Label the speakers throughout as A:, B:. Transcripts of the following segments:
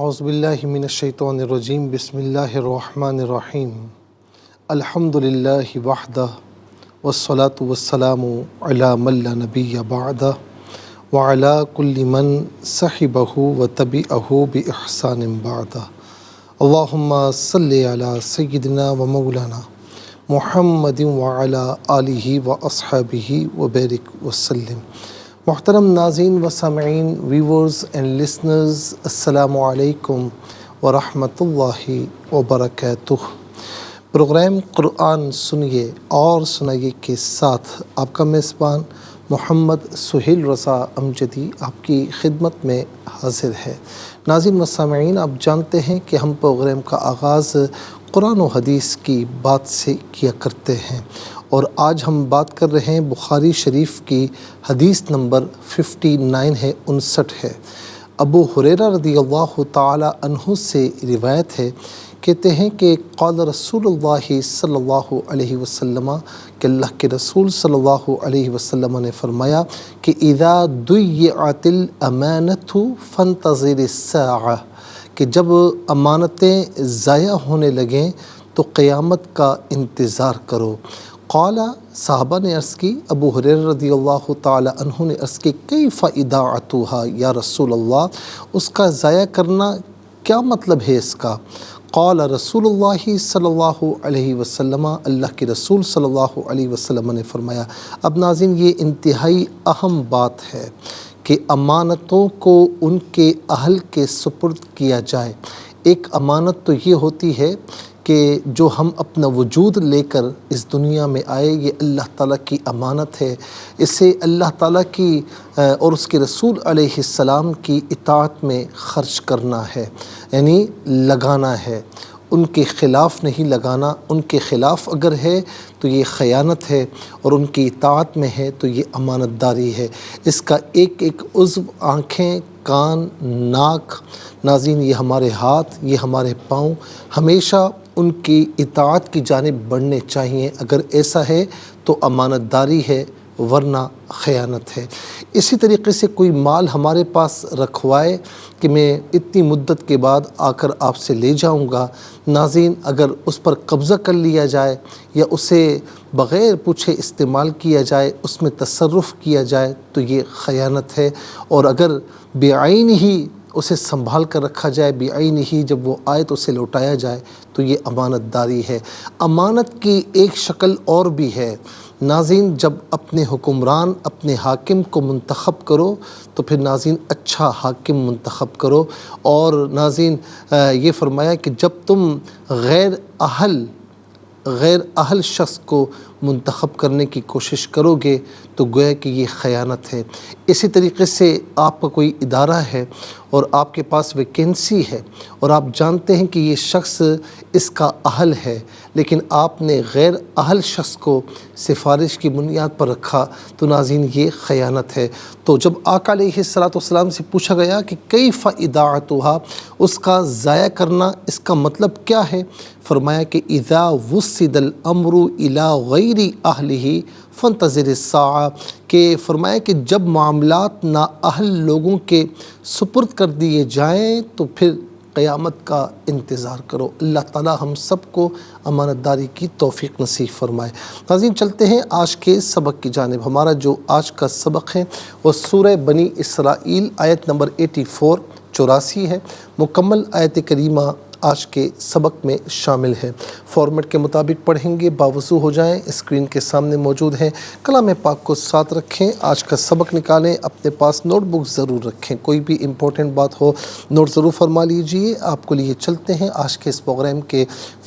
A: اعوذ باللہ من الشیطان الرجیم بسم اللہ الرحمن الرحیم الحمدللہ وحدہ والصلاة والسلام علی من لا نبی بعدہ وعلی کل من صحبہ وتبعہ بإحسان بعدہ اللہم صلی علی سیدنا و مولانا محمد وعلی آلہ واصحابہ وبارک وسلم۔ محترم ناظرین و سامعین، ویورز اینڈ لسنرز، السلام علیکم ورحمۃ اللہ وبرکاتہ۔ پروگرام قرآن سنیے اور سنائیے کے ساتھ آپ کا میزبان محمد سہیل رضا امجدی آپ کی خدمت میں حاضر ہے۔ ناظرین و سامعین، آپ جانتے ہیں کہ ہم پروگرام کا آغاز قرآن و حدیث کی بات سے کیا کرتے ہیں، اور آج ہم بات کر رہے ہیں بخاری شریف کی حدیث نمبر 59 ہے، 59 ہے۔ ابو ہریرہ رضی اللہ تعالی عنہ سے روایت ہے، کہتے ہیں کہ قال رسول اللہ صلی اللہ علیہ وسلم، کہ اللہ کے رسول صلی اللہ علیہ وسلم نے فرمایا کہ اذا ضیعت الامانۃ فانتظر الساعہ، کہ جب امانتیں ضائع ہونے لگیں تو قیامت کا انتظار کرو۔ قال، صحابہ نے عرض کی، ابو ہریرہ رضی اللہ تعالی عنہ نے عرض کی، کیف اضاعتھا یا رسول اللہ، اس کا ضائع کرنا کیا مطلب ہے اس کا؟ قال رسول اللہ صلی اللہ علیہ وسلم، اللہ کے رسول صلی اللہ علیہ وسلم نے فرمایا۔ اب ناظرین، یہ انتہائی اہم بات ہے کہ امانتوں کو ان کے اہل کے سپرد کیا جائے۔ ایک امانت تو یہ ہوتی ہے کہ جو ہم اپنا وجود لے کر اس دنیا میں آئے، یہ اللہ تعالیٰ کی امانت ہے، اسے اللہ تعالیٰ کی اور اس کے رسول علیہ السلام کی اطاعت میں خرچ کرنا ہے، یعنی لگانا ہے، ان کے خلاف نہیں لگانا۔ ان کے خلاف اگر ہے تو یہ خیانت ہے، اور ان کی اطاعت میں ہے تو یہ امانت داری ہے۔ اس کا ایک ایک عضو، آنکھیں، کان، ناک، ناظرین، یہ ہمارے ہاتھ، یہ ہمارے پاؤں، ہمیشہ ان کی اطاعت کی جانب بڑھنے چاہیے۔ اگر ایسا ہے تو امانت داری ہے، ورنہ خیانت ہے۔ اسی طریقے سے کوئی مال ہمارے پاس رکھوائے کہ میں اتنی مدت کے بعد آ کر آپ سے لے جاؤں گا، ناظرین، اگر اس پر قبضہ کر لیا جائے یا اسے بغیر پوچھے استعمال کیا جائے، اس میں تصرف کیا جائے تو یہ خیانت ہے۔ اور اگر بعین ہی اسے سنبھال کر رکھا جائے، بعین ہی جب وہ آئے تو اسے لوٹایا جائے تو یہ امانت داری ہے۔ امانت کی ایک شکل اور بھی ہے ناظرین، جب اپنے حکمران، اپنے حاکم کو منتخب کرو تو پھر ناظرین اچھا حاکم منتخب کرو۔ اور ناظرین، یہ فرمایا کہ جب تم غیر اہل شخص کو منتخب کرنے کی کوشش کرو گے تو گویا کہ یہ خیانت ہے۔ اسی طریقے سے آپ کا کوئی ادارہ ہے اور آپ کے پاس ویکینسی ہے، اور آپ جانتے ہیں کہ یہ شخص اس کا اہل ہے، لیکن آپ نے غیر اہل شخص کو سفارش کی بنیاد پر رکھا تو ناظرین یہ خیانت ہے۔ تو جب آقا علیہ السلام سے پوچھا گیا کہ کیف اضاعتھا، اس کا ضائع کرنا، اس کا مطلب کیا ہے؟ فرمایا کہ اذا وسد الامر الی غیر اہلہ فانتظر الساعہ، کہ فرمایا کہ جب معاملات نااہل لوگوں کے سپرد کر دیے جائیں تو پھر قیامت کا انتظار کرو۔ اللہ تعالی ہم سب کو امانت داری کی توفیق نصیب فرمائے۔ ناظرین، چلتے ہیں آج کے سبق کی جانب۔ ہمارا جو آج کا سبق ہے وہ سورہ بنی اسرائیل آیت نمبر 84 ہے۔ مکمل آیت کریمہ آج کے سبق میں شامل ہے۔ فارمیٹ کے مطابق پڑھیں گے، باوضو ہو جائیں، اسکرین کے سامنے موجود ہیں۔ کلام پاک کو ساتھ رکھیں، آج کا سبق نکالیں، اپنے پاس نوٹ بک ضرور رکھیں، کوئی بھی امپورٹنٹ بات ہو نوٹ ضرور فرما لیجئے۔ آپ کو لیے چلتے ہیں آج کے اس پروگرام کے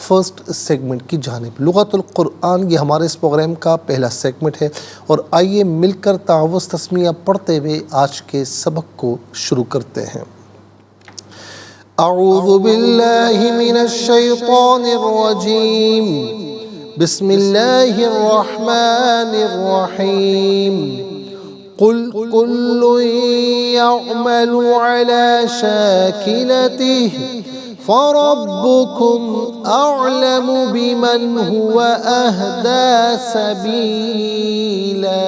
A: فرسٹ سیگمنٹ کی جانب۔ لغت القرآن، یہ ہمارے اس پروگرام کا پہلا سیگمنٹ ہے، اور آئیے مل کر تعوذ تسمیہ پڑھتے ہوئے آج کے سبق کو شروع کرتے ہیں۔ اعوذ باللہ من الشیطان الرجیم، بسم اللہ الرحمن الرحیم۔ قل كل يعمل على شاكلته فربكم أعلم بمن هو أهدى سبيلا۔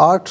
A: 8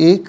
A: 1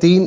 A: 3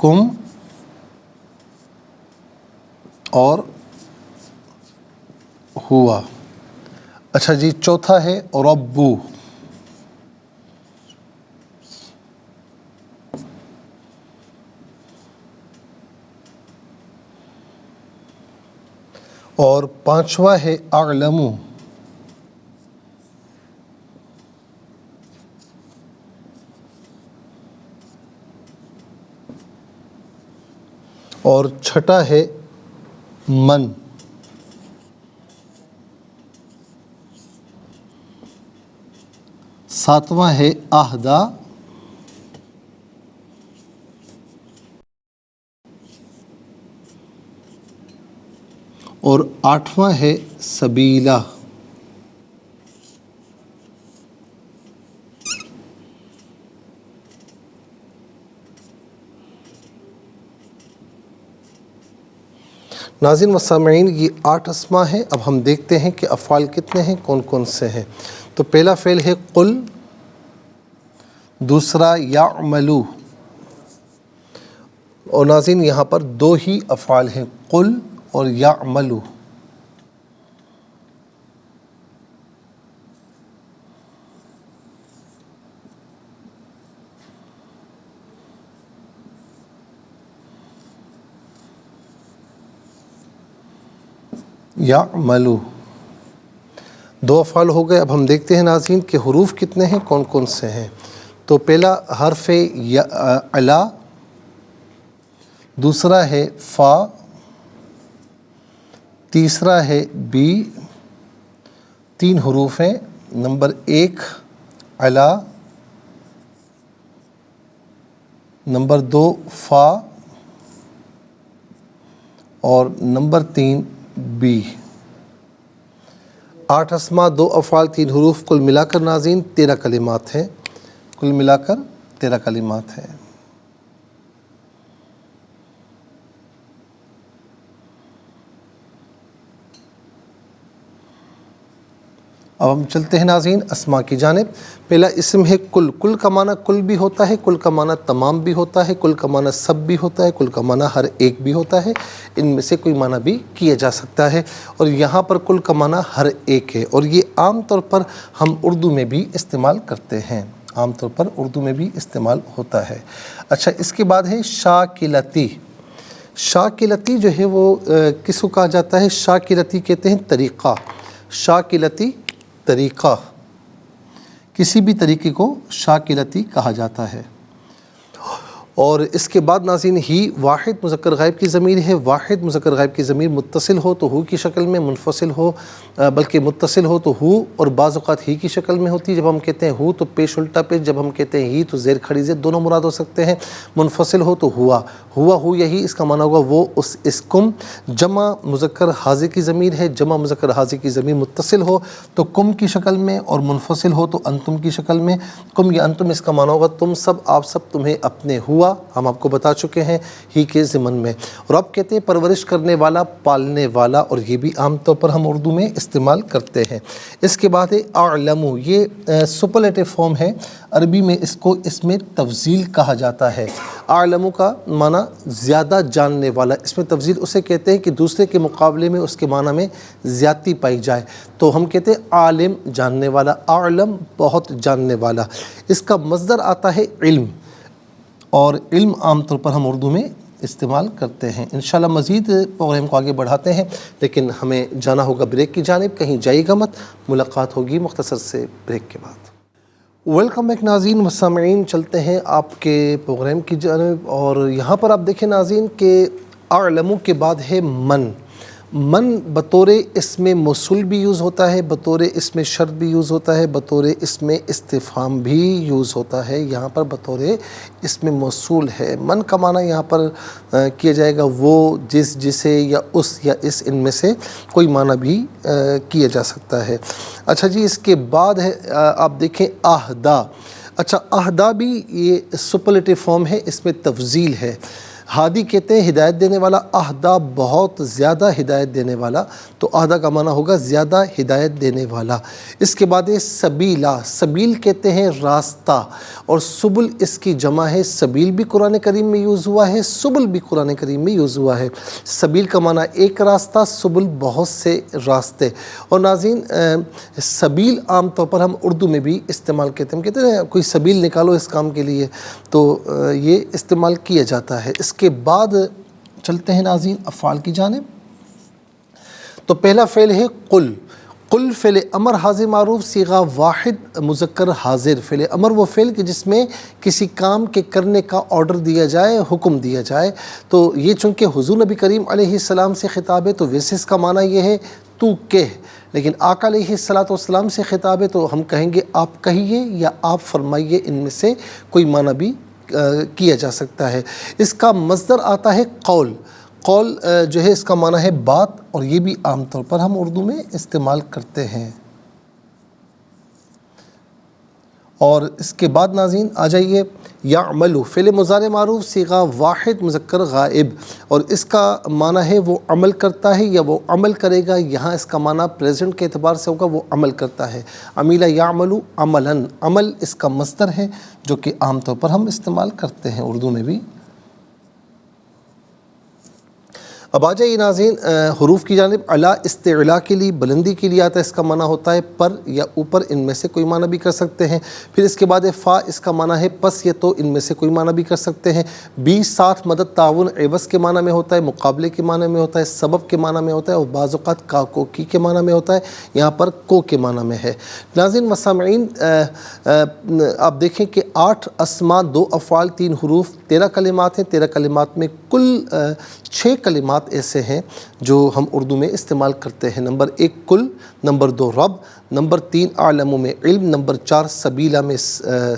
A: کم اور ہوا. اچھا جی چوتھا ہے ربو. اور پانچواں ہے اعلم. اور چھٹا ہے من. ساتواں ہے اہدا. اور آٹھواں ہے سبیلا. ناظرین و سامعین یہ 8 اسماء ہیں. اب ہم دیکھتے ہیں کہ افعال کتنے ہیں، کون کون سے ہیں. تو پہلا فعل ہے قل، دوسرا یعملو. اور ناظرین یہاں پر 2 ہی افعال ہیں، قل اور یعملو. یعملو 2 افعال ہو گئے. اب ہم دیکھتے ہیں ناظرین کہ حروف کتنے ہیں، کون کون سے ہیں. تو پہلا حرف علا، دوسرا ہے فا، تیسرا ہے بی. 3 حروف ہیں. نمبر 1 علا، نمبر 2 فا اور نمبر 3 بی. 8 اسماء، 2 افعال، 3 حروف، کل ملا کر ناظرین 13 کلمات ہیں. کل ملا کر 13 کلمات ہیں. اب ہم چلتے ہیں ناظرین اسماء کی جانب. پہلا اسم ہے کل. کل کا معنی کل بھی ہوتا ہے، کل کا معنی تمام بھی ہوتا ہے، کل کا معنی سب بھی ہوتا ہے، کل کا معنی ہر ایک بھی ہوتا ہے. ان میں سے کوئی معنی بھی کیا جا سکتا ہے. اور یہاں پر کل کا معنی ہر ایک ہے، اور یہ عام طور پر ہم اردو میں بھی استعمال کرتے ہیں. عام طور پر اردو میں بھی استعمال ہوتا ہے. اچھا اس کے بعد ہے شاکلتی. شاکلتی جو ہے وہ کس کو کہا جاتا ہے؟ شاکلتی کہتے ہیں طریقہ. شاکلتی طریقہ، کسی بھی طریقے کو شاکلتی کہا جاتا ہے. اور اس کے بعد ناظرین ہی واحد مذکر غائب کی ضمیر ہے. واحد مذکر غائب کی ضمیر متصل ہو تو ہو کی شکل میں، منفصل ہو بلکہ متصل ہو تو ہو، اور بعض اوقات ہی کی شکل میں ہوتی ہے. جب ہم کہتے ہیں ہو تو پیش الٹا پیش، جب ہم کہتے ہیں ہی تو زیر کھڑی زیر، دونوں مراد ہو سکتے ہیں. منفصل ہو تو ہوا، ہوا ہو یہی اس کا معنی ہوگا وہ اس کم. جمع مذکر حاضر کی ضمیر ہے. جمع مذکر حاضر کی ضمیر متصل ہو تو کم کی شکل میں، اور منفصل ہو تو انتم کی شکل میں. کم یا انتم اس کا معنی ہوگا تم سب، آپ سب، تمہیں، اپنے. ہوا ہم آپ کو بتا چکے ہیں ہی کے ضمن میں. اور اب کہتے ہیں پرورش کرنے والا، پالنے والا، اور یہ بھی عام طور پر ہم اردو میں استعمال کرتے ہیں. اس کے بعد ہے اعلم. یہ سپرلیٹو فارم ہے عربی میں، اس میں تفضیل کہا جاتا ہے. اعلم کا معنی زیادہ جاننے والا. اس میں تفضیل اسے کہتے ہیں کہ دوسرے کے مقابلے میں اس کے معنی میں زیادتی پائی جائے. تو ہم کہتے ہیں عالم جاننے والا، اعلم بہت جاننے والا. اس کا مصدر آتا ہے علم، اور علم عام طور پر ہم اردو میں استعمال کرتے ہیں. انشاءاللہ مزید پروگرام کو آگے بڑھاتے ہیں، لیکن ہمیں جانا ہوگا بریک کی جانب. کہیں جائیے گا مت، ملاقات ہوگی مختصر سے بریک کے بعد. ویلکم بیک ناظرین و سامعین، چلتے ہیں آپ کے پروگرام کی جانب. اور یہاں پر آپ دیکھیں ناظرین کہ اعلم کے بعد ہے من. من بطور اسم موصول بھی یوز ہوتا ہے، بطور اسم شرط بھی یوز ہوتا ہے، بطور اسم استفہام بھی یوز ہوتا ہے. یہاں پر بطور اسم موصول ہے. من کا معنی یہاں پر کیا جائے گا وہ، جس، جسے، یا اس، یا اس، ان میں سے کوئی معنی بھی کیا جا سکتا ہے. اچھا جی اس کے بعد ہے آپ دیکھیں اہدا. اچھا اہدا بھی یہ سپرلیٹو فارم ہے، اس میں تفضیل ہے. ہادی کہتے ہیں ہدایت دینے والا، اہدا بہت زیادہ ہدایت دینے والا، تو اہدا کا معنی ہوگا زیادہ ہدایت دینے والا۔ اس کے بعد ہے سبیلا، سبیل کہتے ہیں راستہ، اور سبل اس کی جمع ہے۔ سبیل بھی قرآن کریم میں یوز ہوا ہے، سبل بھی قرآن کریم میں یوز ہوا ہے۔ سبیل کا معنی ایک راستہ، سبل بہت سے راستے۔ اور ناظرین سبیل عام طور پر ہم اردو میں بھی استعمال کرتے ہیں، ہم کہتے ہیں کوئی سبیل نکالو اس کام کے لیے، تو یہ استعمال کیا جاتا ہے۔ اس کے بعد چلتے ہیں ناظرین افعال کی جانب۔ تو پہلا فعل ہے قل۔ قل فعل امر حاضر معروف صیغہ واحد مذکر حاضر۔ فعل امر وہ فعل کہ جس میں کسی کام کے کرنے کا آرڈر دیا جائے، حکم دیا جائے۔ تو یہ چونکہ حضور نبی کریم علیہ السلام سے خطاب ہے تو ویسے اس کا معنی یہ ہے تو کہہ، لیکن آقا علیہ السلام سے خطاب ہے تو ہم کہیں گے آپ کہیے یا آپ فرمائیے، ان میں سے کوئی معنی بھی کیا جا سکتا ہے۔ اس کا مصدر آتا ہے قول۔ قول جو ہے اس کا معنی ہے بات، اور یہ بھی عام طور پر ہم اردو میں استعمال کرتے ہیں۔ اور اس کے بعد ناظرین آ جائیے یعمل، فعل مضارع معروف صیغہ واحد مذکر غائب، اور اس کا معنی ہے وہ عمل کرتا ہے یا وہ عمل کرے گا۔ یہاں اس کا معنی پریزنٹ کے اعتبار سے ہوگا وہ عمل کرتا ہے۔ عمیل یعمل عملا، عمل اس کا مصدر ہے جو کہ عام طور پر ہم استعمال کرتے ہیں اردو میں بھی۔ اب آ جائیے ناظرین حروف کی جانب۔ علا استعلاء کے لیے، بلندی کے لیے آتا ہے، اس کا معنی ہوتا ہے پر یا اوپر، ان میں سے کوئی معنی بھی کر سکتے ہیں۔ پھر اس کے بعد فا، اس کا معنی ہے پس یا تو، ان میں سے کوئی معنی بھی کر سکتے ہیں۔ بی ساتھ، مدد، تعاون، عوض کے معنی میں ہوتا ہے، مقابلے کے معنی میں ہوتا ہے، سبب کے معنی میں ہوتا ہے، اور بعض اوقات کا کو کی کے معنی میں ہوتا ہے، یہاں پر کو کے معنی میں ہے۔ ناظرین مسامعین آپ دیکھیں کہ 8 اسماء، 2 افعال، 3 حروف، 13 کلمات ہیں۔ 13 کلمات میں کل 6 کلمات ایسے ہیں جو ہم اردو میں استعمال کرتے ہیں۔ نمبر 1 کل، نمبر 2 رب، نمبر 3 اعلم میں علم، نمبر 4 سبیلا میں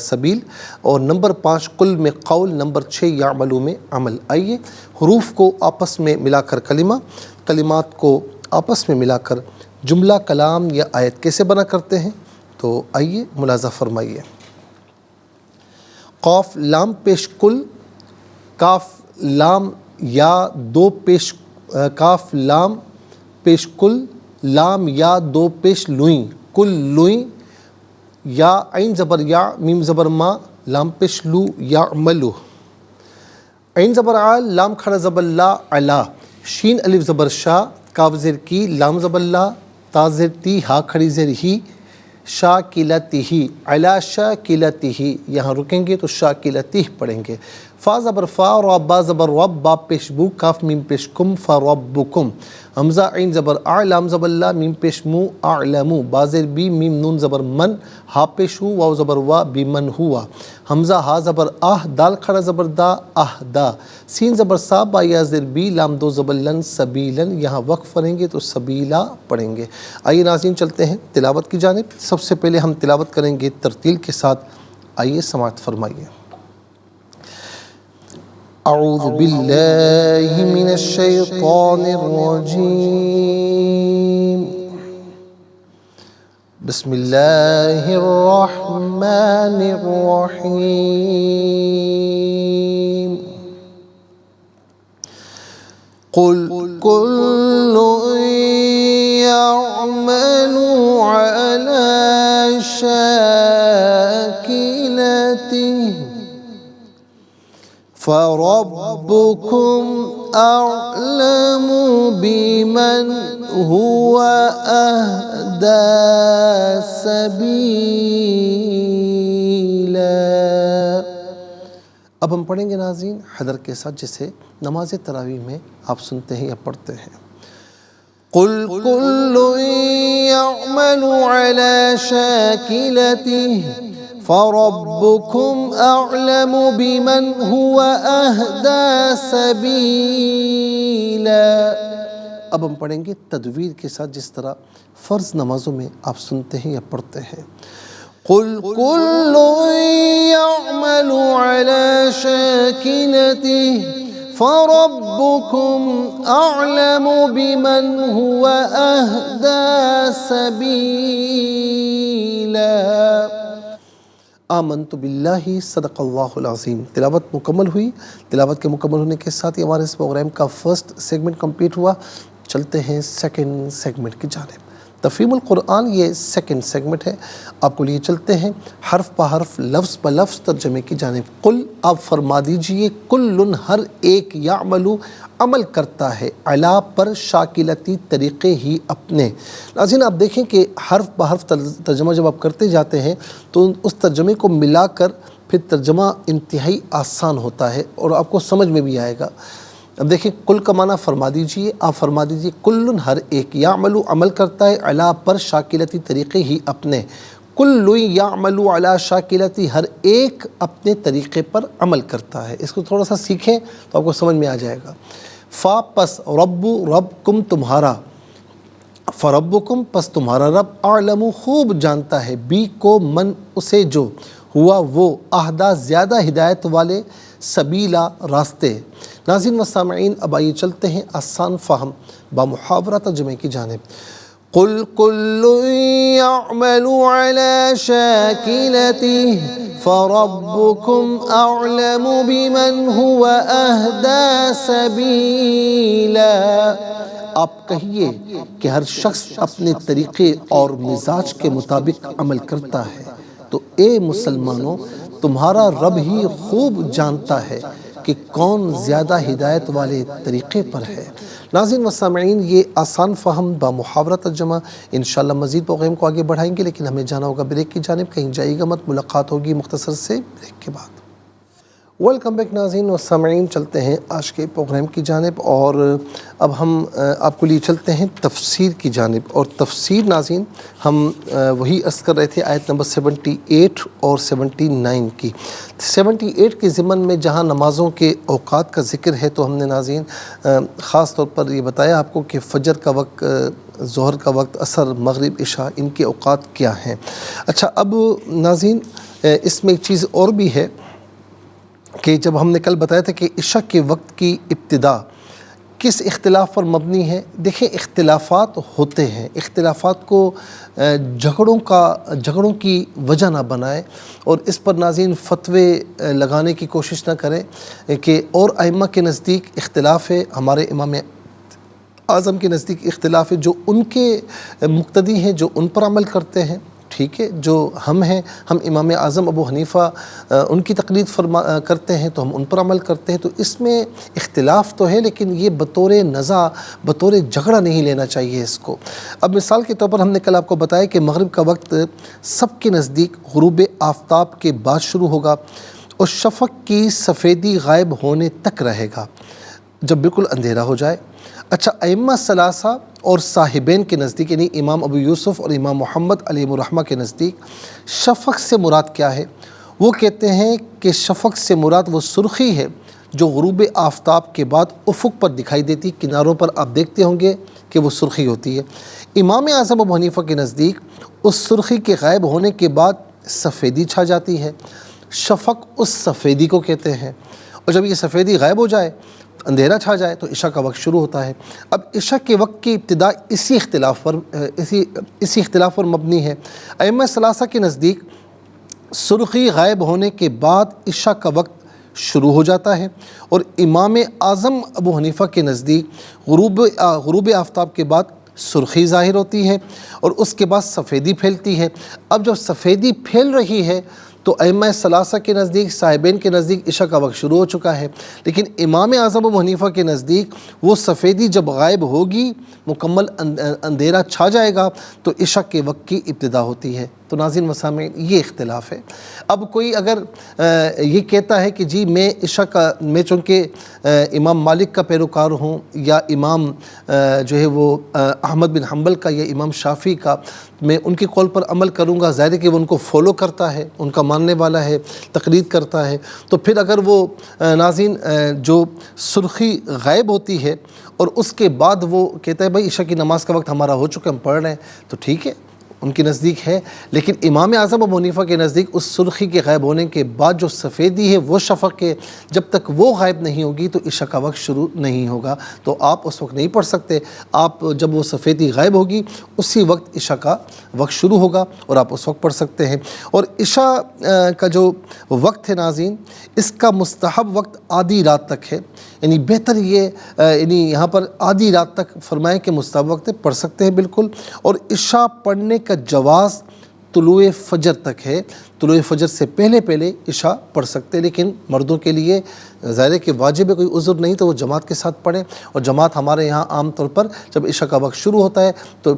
A: سبیل، اور نمبر 5 قل میں قول، نمبر 6 یعملو میں عمل۔ آئیے حروف کو آپس میں ملا کر کلمہ، کلمات کو آپس میں ملا کر جملہ، کلام یا آیت کیسے بنا کرتے ہیں، تو آئیے ملاحظہ فرمائیے۔ قاف لام پیش کل، کاف لام یا 2 پیش کاف لام پیش کل، لام یا 2 پیش لوئیں، کل لوئیں، یا عین زبر یا، میم زبر ما، لام پیش لو، یعملو، عین زبر آ، لام کھڑا زبر لا، علا، شین الف زبر شا، کاف زیر کی، لام زبر لا، تا زیر تی، ہا کھڑی زیر ہی، شاکلتہ، علا شاکلتہ، یہاں رکیں گے تو شاکلتہ پڑھیں گے۔ فا زبر فا، را با زبر رب، با پیش بو، کاف میم پیش کم، فربکم، حمزہ عین زبر آ، لام زبر لا، میم پیش مو، اعلمو، با زیر بی، میم نون زبر من، ہا پیش ہو، واو زبر وا، بیمن ہوا، حمزہ ہا زبر آہ، دال کھڑا زبر دا، اہدا، سین زبر سا، با یا زیر بی، لام 2 زبر لن، سبیلن، یہاں وقف پڑھیں گے تو سبیلا پڑھیں گے۔ آئیے ناظرین چلتے ہیں تلاوت کی جانب۔ سب سے پہلے ہم تلاوت کریں گے ترتیل کے ساتھ، آئیے سماعت فرمائیے۔ اعوذ باللہ من الشیطان الرجیم، بسم اللہ الرحمن الرحیم۔ قل کل یعمل علی شاکلتہ فربکم اعلم بمن هو اہدی سبیلا۔ اب ہم پڑھیں گے ناظرین حدر کے ساتھ، جسے نماز تراویح میں آپ سنتے ہیں یا پڑھتے ہیں۔ قل کل یعمل علی شاکلتہ فربکم اعلم بمن هو اہدی سبیلا۔ اب ہم پڑھیں گے تدویر کے ساتھ، جس طرح فرض نمازوں میں آپ سنتے ہیں یا پڑھتے ہیں۔ قل کل یعمل علی شاکلتہ فربکم اعلم بمن هو اہدی سبیلا۔ آمنت باللہ صدق اللہ العظیم۔ تلاوت مکمل ہوئی۔ تلاوت کے مکمل ہونے کے ساتھ ہی ہمارے اس پروگرام کا فرسٹ سیگمنٹ کمپلیٹ ہوا۔ چلتے ہیں سیکنڈ سیگمنٹ کی جانب۔ تفہیم القرآن یہ سیکنڈ سیگمنٹ ہے۔ آپ کو لیے چلتے ہیں حرف بہ حرف، لفظ بہ لفظ ترجمے کی جانب۔ قل، آپ فرما دیجئے، کل، ہر ایک، یعملو، عمل کرتا ہے، علا پر، شاکلتی، طریقے ہی اپنے۔ ناظرین آپ دیکھیں کہ حرف بہ حرف ترجمہ جب آپ کرتے جاتے ہیں تو اس ترجمے کو ملا کر پھر ترجمہ انتہائی آسان ہوتا ہے اور آپ کو سمجھ میں بھی آئے گا۔ اب دیکھیں کل کا معنی فرما دیجئے، آپ فرما دیجئے کل، ہر ایک، یعملو، عمل کرتا ہے، علا پر، شاکلتی، طریقے ہی اپنے۔ کل یعملو علی شاکلتی، ہر ایک اپنے طریقے پر عمل کرتا ہے۔ اس کو تھوڑا سا سیکھیں تو آپ کو سمجھ میں آ جائے گا۔ فا پس رب، رب کم تمہارا، فربکم پس تمہارا رب، اعلم خوب جانتا ہے، بی کو من اسے جو، ہوا وہ، اہدا زیادہ ہدایت والے، سبیلا راستے۔ ناظرین و سامعین اب آئیے چلتے ہیں آسان فہم بامحاورہ ترجمے کی جانب۔ قل کل یعمل علی شاکلتہ فربکم اعلم بمن هو اہدی سبیلا۔ آپ کہیے کہ ہر شخص اپنے طریقے اور مزاج کے مطابق عمل کرتا ہے، تو اے مسلمانوں تمہارا رب ہی خوب جانتا ہے کہ کون زیادہ ہدایت والے طریقے پر ہے۔ ناظرین و سامعین یہ آسان فہم بامحاورہ ترجمہ انشاءاللہ مزید پروگرام کو آگے بڑھائیں گے، لیکن ہمیں جانا ہوگا بریک کی جانب، کہیں جائیے گا مت، ملاقات ہوگی مختصر سے بریک کے بعد۔ ویلکم بیک ناظرین و سامعین، چلتے ہیں آج کے پروگرام کی جانب اور اب ہم آپ کو لیے چلتے ہیں تفسیر کی جانب۔ اور تفسیر ناظرین ہم وہی عرض کر رہے تھے آیت نمبر 78 اور 79 کی۔ 78 کے ضمن میں جہاں نمازوں کے اوقات کا ذکر ہے تو ہم نے ناظرین خاص طور پر یہ بتایا آپ کو کہ فجر کا وقت، ظہر کا وقت، عصر، مغرب، عشاء، ان کے اوقات کیا ہیں۔ اچھا اب ناظرین اس میں ایک چیز اور بھی ہے کہ جب ہم نے کل بتایا تھا کہ عشاء کے وقت کی ابتدا کس اختلاف پر مبنی ہے۔ دیکھیں اختلافات ہوتے ہیں، اختلافات کو جھگڑوں کی وجہ نہ بنائے اور اس پر ناظرین فتوے لگانے کی کوشش نہ کریں کہ اور ائمہ کے نزدیک اختلاف ہے، ہمارے امام اعظم کے نزدیک اختلاف ہے، جو ان کے مقتدی ہیں جو ان پر عمل کرتے ہیں ٹھیک ہے، جو ہم ہیں، ہم امام اعظم ابو حنیفہ ان کی تقلید کرتے ہیں تو ہم ان پر عمل کرتے ہیں، تو اس میں اختلاف تو ہے لیکن یہ بطور نزاع، بطور جھگڑا نہیں لینا چاہیے اس کو۔ اب مثال کے طور پر ہم نے کل آپ کو بتایا کہ مغرب کا وقت سب کے نزدیک غروب آفتاب کے بعد شروع ہوگا اور شفق کی سفیدی غائب ہونے تک رہے گا جب بالکل اندھیرا ہو جائے۔ اچھا ائمہ ثلاثہ اور صاحبین کے نزدیک یعنی امام ابو یوسف اور امام محمد علیہ الرحمہ کے نزدیک شفق سے مراد کیا ہے؟ وہ کہتے ہیں کہ شفق سے مراد وہ سرخی ہے جو غروب آفتاب کے بعد افق پر دکھائی دیتی، کناروں پر آپ دیکھتے ہوں گے کہ وہ سرخی ہوتی ہے۔ امام اعظم ابو حنیفہ کے نزدیک اس سرخی کے غائب ہونے کے بعد سفیدی چھا جاتی ہے، شفق اس سفیدی کو کہتے ہیں، اور جب یہ سفیدی غائب ہو جائے، اندھیرا چھا جائے تو عشاء کا وقت شروع ہوتا ہے۔ اب عشاء کے وقت کی ابتدا اسی اختلاف پر مبنی ہے۔ ائمہ ثلاثہ کے نزدیک سرخی غائب ہونے کے بعد عشاء کا وقت شروع ہو جاتا ہے اور امام اعظم ابو حنیفہ کے نزدیک غروب آفتاب کے بعد سرخی ظاہر ہوتی ہے اور اس کے بعد سفیدی پھیلتی ہے۔ اب جب سفیدی پھیل رہی ہے تو ائمہ ثلاثہ کے نزدیک، صاحبین کے نزدیک عشاء کا وقت شروع ہو چکا ہے، لیکن امام اعظم ابو حنیفہ کے نزدیک وہ سفیدی جب غائب ہوگی، مکمل اندھیرا چھا جائے گا تو عشاء کے وقت کی ابتدا ہوتی ہے۔ تو ناظرین و سامعین یہ اختلاف ہے۔ اب کوئی اگر یہ کہتا ہے کہ جی میں چونکہ امام مالک کا پیروکار ہوں یا امام جو ہے وہ احمد بن حنبل کا یا امام شافعی کا، میں ان کے قول پر عمل کروں گا، ظاہر ہے کہ وہ ان کو فالو کرتا ہے، ان کا ماننے والا ہے، تقلید کرتا ہے، تو پھر اگر وہ ناظرین جو سرخی غائب ہوتی ہے اور اس کے بعد وہ کہتا ہے بھائی عشاء کی نماز کا وقت ہمارا ہو چکا ہے، ہم پڑھ رہے ہیں، تو ٹھیک ہے، ان کے نزدیک ہے، لیکن امام اعظم ابو حنیفہ کے نزدیک اس سرخی کے غائب ہونے کے بعد جو سفیدی ہے وہ شفق ہے، جب تک وہ غائب نہیں ہوگی تو عشاء کا وقت شروع نہیں ہوگا، تو آپ اس وقت نہیں پڑھ سکتے۔ آپ جب وہ سفیدی غائب ہوگی اسی وقت عشاء کا وقت شروع ہوگا اور آپ اس وقت پڑھ سکتے ہیں۔ اور عشاء کا جو وقت ہے ناظرین، اس کا مستحب وقت آدھی رات تک ہے، یعنی بہتر یہ یعنی یہاں پر آدھی رات تک فرمائیں کہ مستحب وقت ہے، پڑھ سکتے ہیں بالکل۔ اور عشاء پڑھنے کا جواز طلوع فجر تک ہے، طلوع فجر سے پہلے عشاء پڑھ سکتے ہیں، لیکن مردوں کے لیے ظاہر ہے کہ واجب ہے، کوئی عذر نہیں تو وہ جماعت کے ساتھ پڑھیں۔ اور جماعت ہمارے یہاں عام طور پر جب عشاء کا وقت شروع ہوتا ہے تو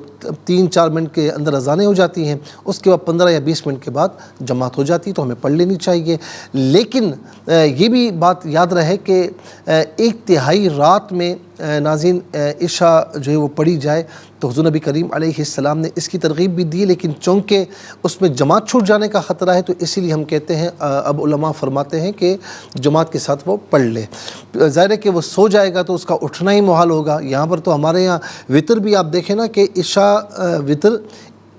A: 3-4 منٹ کے اندر اذانیں ہو جاتی ہیں، اس کے بعد 15 یا 20 منٹ کے بعد جماعت ہو جاتی ہے، تو ہمیں پڑھ لینی چاہیے۔ لیکن یہ بھی بات یاد رہے کہ 1/3 رات میں ناظرین عشاء جو ہے وہ پڑھی جائے، تو حضور نبی کریم علیہ السلام نے اس کی ترغیب بھی دی، لیکن چونکہ اس میں جماعت چھوٹ جانے کا خطرہ ہے تو اسی لیے ہم کہتے ہیں، اب علماء فرماتے ہیں کہ جماعت کے ساتھ وہ پڑھ لے۔ ظاہر ہے کہ وہ سو جائے گا تو اس کا اٹھنا ہی محال ہوگا۔ یہاں پر تو ہمارے یہاں وطر بھی آپ دیکھیں نا کہ عشاء وطر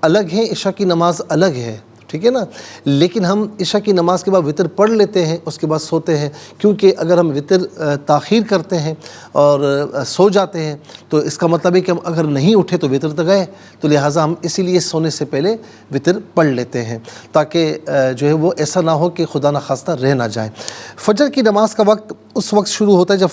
A: الگ ہے، عشاء کی نماز الگ ہے، ٹھیک ہے نا، لیکن ہم عشاء کی نماز کے بعد وطر پڑھ لیتے ہیں، اس کے بعد سوتے ہیں، کیونکہ اگر ہم وطر تاخیر کرتے ہیں اور سو جاتے ہیں تو اس کا مطلب ہے کہ ہم اگر نہیں اٹھے تو وطر تو گئے، تو لہٰذا ہم اسی لیے سونے سے پہلے وطر پڑھ لیتے ہیں تاکہ جو ہے وہ ایسا نہ ہو کہ خدا نخواستہ رہ نہ جائے۔ فجر کی نماز کا وقت اس وقت شروع ہوتا ہے جب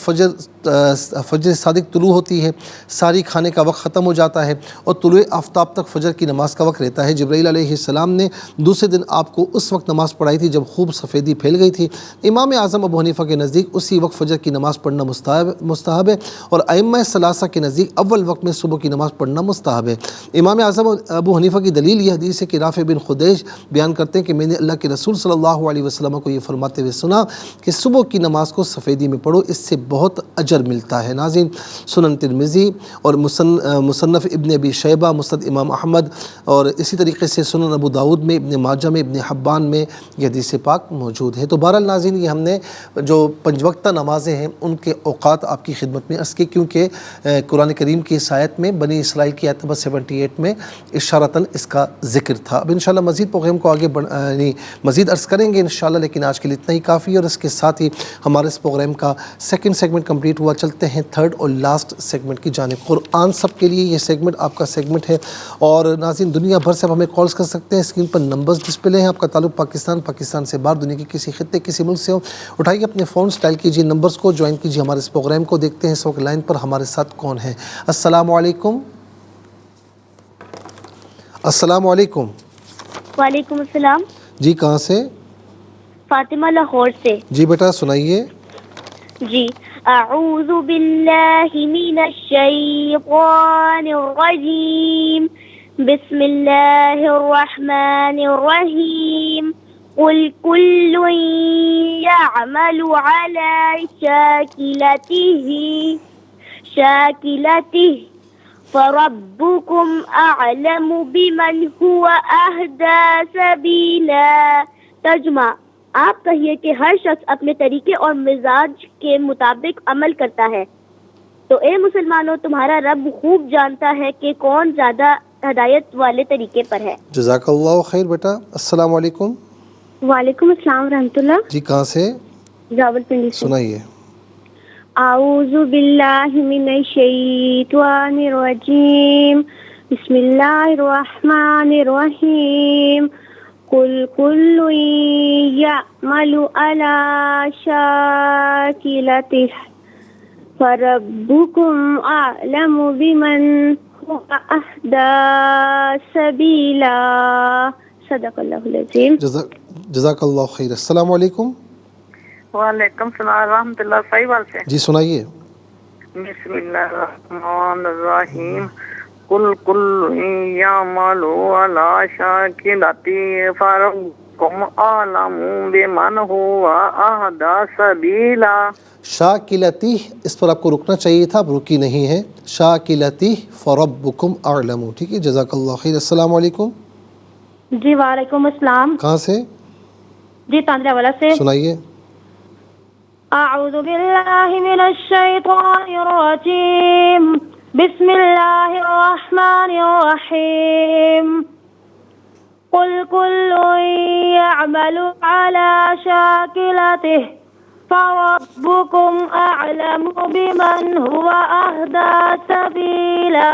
A: فجر صادق طلوع ہوتی ہے، ساری کھانے کا وقت ختم ہو جاتا ہے اور طلوع آفتاب تک فجر کی نماز کا وقت رہتا ہے۔ جبرائیل علیہ السلام نے دوسرے دن آپ کو اس وقت نماز پڑھائی تھی جب خوب سفیدی پھیل گئی تھی۔ امام اعظم ابو حنیفہ کے نزدیک اسی وقت فجر کی نماز پڑھنا مستحب ہے، اور ائمہ ثلاثہ کے نزدیک اول وقت میں صبح کی نماز پڑھنا مستحب ہے۔ امام اعظم ابو حنیفہ کی دلیل یہ حدیث ہے کہ رافع بن خدیج بیان کرتے ہیں کہ میں نے اللہ کے رسول صلی اللہ علیہ وسلم کو یہ فرماتے ہوئے سنا کہ صبح کی نماز کو سفیدی میں پڑھو، اس سے بہت اجر ملتا ہے۔ ناظرین، سنن ترمذی اور مصنف ابن ابی شیبہ، مسند امام احمد، اور اسی طریقے سے سنن ابو داؤد میں، ابن ماجہ میں، ابن حبان میں یہ حدیث پاک موجود ہے۔ تو بہرحال ناظرین، یہ ہم نے جو 5 وقتہ نمازیں ہیں ان کے اوقات آپ کی خدمت میں عرض کی، کیونکہ قرآن کریم کی اس آیت میں بنی اسرائیل کی آیت نمبر 78 میں اشارتاً اس کا ذکر تھا۔ اب انشاءاللہ مزید پروگرام کو آگے مزید عرض کریں گے انشاءاللہ، لیکن آج کے لیے اتنا ہی کافی ہے، اور اس کے ساتھ ہی ہمارے اس پروگرام کا 2nd سیگمنٹ کمپلیٹ ہوا۔ چلتے ہیں 3rd اور لاسٹ سیگمنٹ کی جانب۔ قرآن سب کے لیے یہ سیگمنٹ آپ کا سیگمنٹ ہے، اور ناظرین دنیا بھر سے آپ ہمیں کالز کر سکتے ہیں، اسکرین پر نمبرز ڈسپلے ہیں۔ آپ کا تعلق پاکستان سے باہر دنیا کے کسی خطے کسی ملک سے ہو، اٹھائیے اپنے فون، ڈائل کیجیے نمبرز کو، جوائن کیجیے ہمارے اس پروگرام کو۔ دیکھتے ہیں اس وقت لائن پر ہمارے ساتھ کون ہے۔ السلام علیکم۔ السلام علیکم۔
B: وعلیکم السلام۔
A: جی کہاں سے؟
B: فاطمہ لاہور سے۔
A: جی بیٹا سنائیے۔
B: جی، اعوذ باللہ من الشیطان الرجیم، بسم اللہ الرحمن الرحیم، قل کل یعمل علی شاکلتہ فربکم اعلم بمن هو اہدی سبیلا۔ ترجمہ، آپ کہیے کہ ہر شخص اپنے طریقے اور مزاج کے مطابق عمل کرتا ہے، تو اے مسلمانوں تمہارا رب خوب جانتا ہے کہ کون زیادہ ہدایت والے طریقے پر ہے۔
A: جزاک اللہ خیر بیٹا۔ السلام علیکم۔
B: وعلیکم السلام ورحمۃ اللہ۔
A: جی کہاں سے؟
B: راولپنڈی سے۔
A: سنائیے۔
B: اعوذ باللہ من الشیطان الرجیم، بسم اللہ الرحمن الرحیم، قل کل یعمل علی شاکلتہ فربکم اعلم بمن هو اہدی سبیلا۔ صدق اللہ العظیم۔
A: جزاک اللہ خیر۔ السلام علیکم۔
C: وعلیکم السلام ورحمۃ اللہ۔ صحیح بات سے
A: جی سنائیے۔
C: بسم اللہ الرحمن الرحیم، قل کل یعمل علی شاکلتہ فربکم اعلم بمن هو اہدی سبیلا۔
A: شاکلتی، اس پر آپ کو رکنا چاہیے تھا، آپ رکی نہیں ہے۔ شاکلتی فربکم اعلم، ٹھیک ہے، جزاک اللہ خیر۔ السلام علیکم۔
B: جی وعلیکم السلام۔
A: کہاں سے؟
B: جی تاندرا والا سے۔
A: سنائیے۔
B: اعوذ باللہ من الشیطان الرجیم، بسم اللہ الرحمن الرحیم، قل كل يعمل على شاكلته فربكم أعلم بمن هو أهدى سبيلا.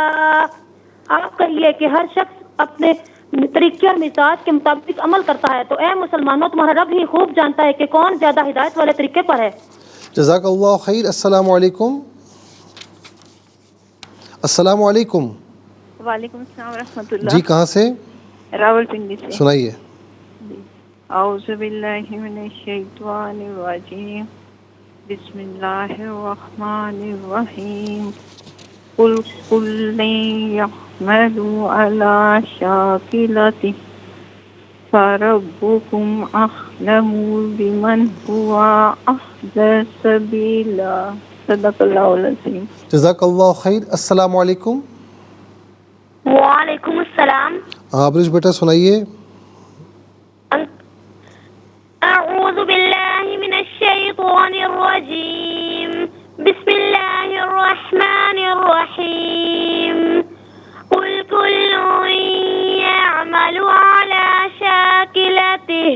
B: آپ کہیے کہ ہر شخص اپنے طریقے اور مزاج کے مطابق عمل کرتا ہے، تو اے مسلمانوں تمہارا رب ہی خوب جانتا ہے کہ کون زیادہ ہدایت والے طریقے پر ہے.
A: جزاک اللہ خیر. السلام علیکم. السلام علیکم.
C: وعلیکم السلام ورحمۃ اللہ.
A: جی کہاں سے؟
C: راول پنڈی سے.
A: سنائیے.
C: اعوذ باللہ من الشیطان الرجیم بسم اللہ الرحمن الرحیم قل كل يعمل على شاكلته فربكم أعلم بمن هو أهدى سبيلا. صدق اللہ العظیم.
A: جزاک اللہ خیر. السلام علیکم.
B: وعلیکم السلام.
A: برج بیٹا سنائیے.
B: اعوذ باللہ من الشیطان الرجیم بسم اللہ الرحمن الرحیم قل كل يعمل على شاكلته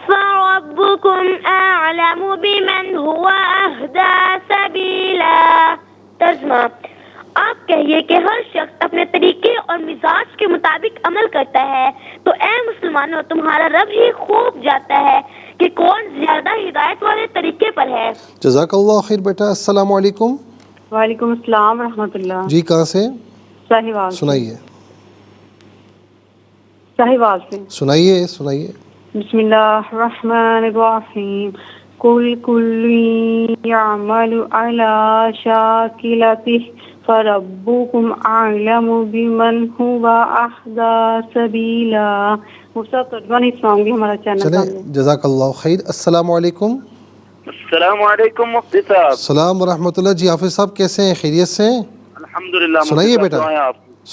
B: فربكم أعلم بمن هو أهدى سبيلا. ترجمہ: آپ کہیے کہ ہر شخص اپنے طریقے اور مزاج کے مطابق عمل کرتا ہے، تو اے مسلمانوں تمہارا رب ہی خوب جانتا ہے کہ کون زیادہ ہدایت والے طریقے پر ہے.
A: جزاک اللہ خیر بیٹا. السلام علیکم.
C: وعلیکم السلام ورحمۃ اللہ.
A: جی کہاں سے؟
C: ساہیوال.
A: سنائیے.
C: ساہیوال سے.
A: سنائیے سنائیے.
C: بسم اللہ الرحمن الرحیم قل كل يعمل على شاكلته فربكم أعلم بمن هو أهدى سبيلا. مفسر ترجمہ نہیں سناؤں گی ہمارا چینل.
A: چلیں جزاک اللہ خیر. السلام علیکم.
D: السلام علیکم مفتی صاحب.
A: السلام ورحمۃ اللہ. جی حافظ صاحب کیسے ہیں؟ خیریت سے ہیں؟
D: الحمدللہ.
A: سنائیے بیٹا.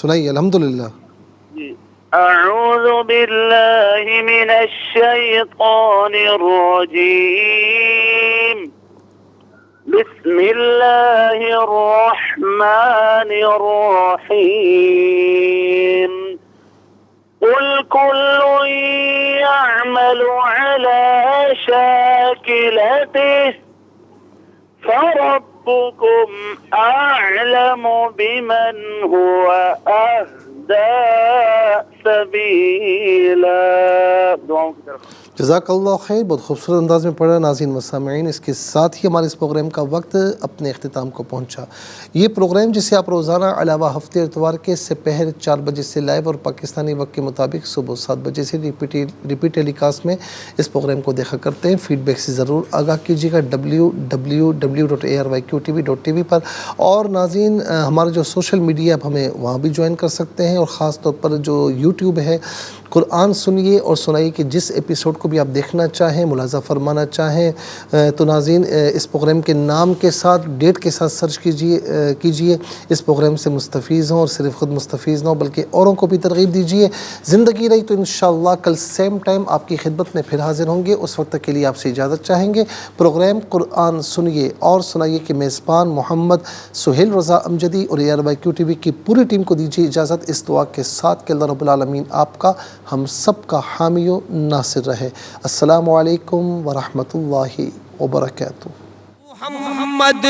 A: سنائیے. الحمدللہ.
D: جی. اعوذ باللہ من الشیطان الرجیم بسم اللہ الرحمن الرحیم قل كل يعمل على شاكلته فربكم أعلم بمن هو أهدى سبيلا. دعاؤں کی طرف.
A: جزاک اللہ خیر. بہت خوبصورت انداز میں پڑھا. ناظرین و سامعین، اس کے ساتھ ہی ہمارے اس پروگرام کا وقت اپنے اختتام کو پہنچا. یہ پروگرام جسے آپ روزانہ علاوہ ہفتے اتوار کے سپہر 4 بجے سے لائیو اور پاکستانی وقت کے مطابق صبح 7 بجے سے ریپیٹ ٹیلی کاسٹ میں اس پروگرام کو دیکھا کرتے ہیں. فیڈ بیک سے ضرور آگاہ کیجیے گا www.arYQTV.tv پر. اور ناظرین ہمارا جو سوشل میڈیا آپ ہمیں وہاں بھی جوائن کر سکتے ہیں، اور خاص طور پر جو یوٹیوب ہے قرآن سنیے اور سنائیے کہ جس ایپیسوڈ کو بھی آپ دیکھنا چاہیں، ملاحظہ فرمانا چاہیں تو ناظرین اس پروگرام کے نام کے ساتھ ڈیٹ کے ساتھ سرچ کیجئے. اس پروگرام سے مستفیض ہوں، اور صرف خود مستفیض نہ ہوں بلکہ اوروں کو بھی ترغیب دیجئے. زندگی رہی تو انشاءاللہ کل سیم ٹائم آپ کی خدمت میں پھر حاضر ہوں گے. اس وقت تک کے لیے آپ سے اجازت چاہیں گے. پروگرام قرآن سنیے اور سنائیے کے میزبان محمد سہیل رضا امجدی اور ARYQTV کی پوری ٹیم کو دیجیے اجازت اس دعا کے ساتھ کہ اللہ رب العالمین آپ کا ہم سب کا حامی و ناصر رہے. السلام علیکم ورحمۃ اللہ وبرکاتہ.
E: محمد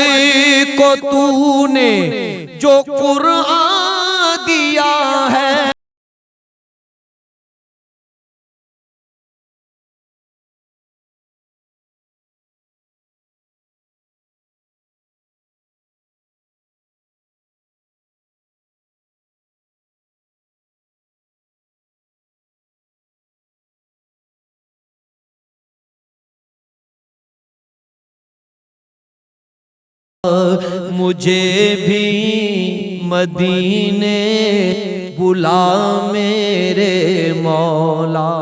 E: کو تو نے جو قرآن دیا ہے، مجھے بھی مدینے بلا میرے مولا.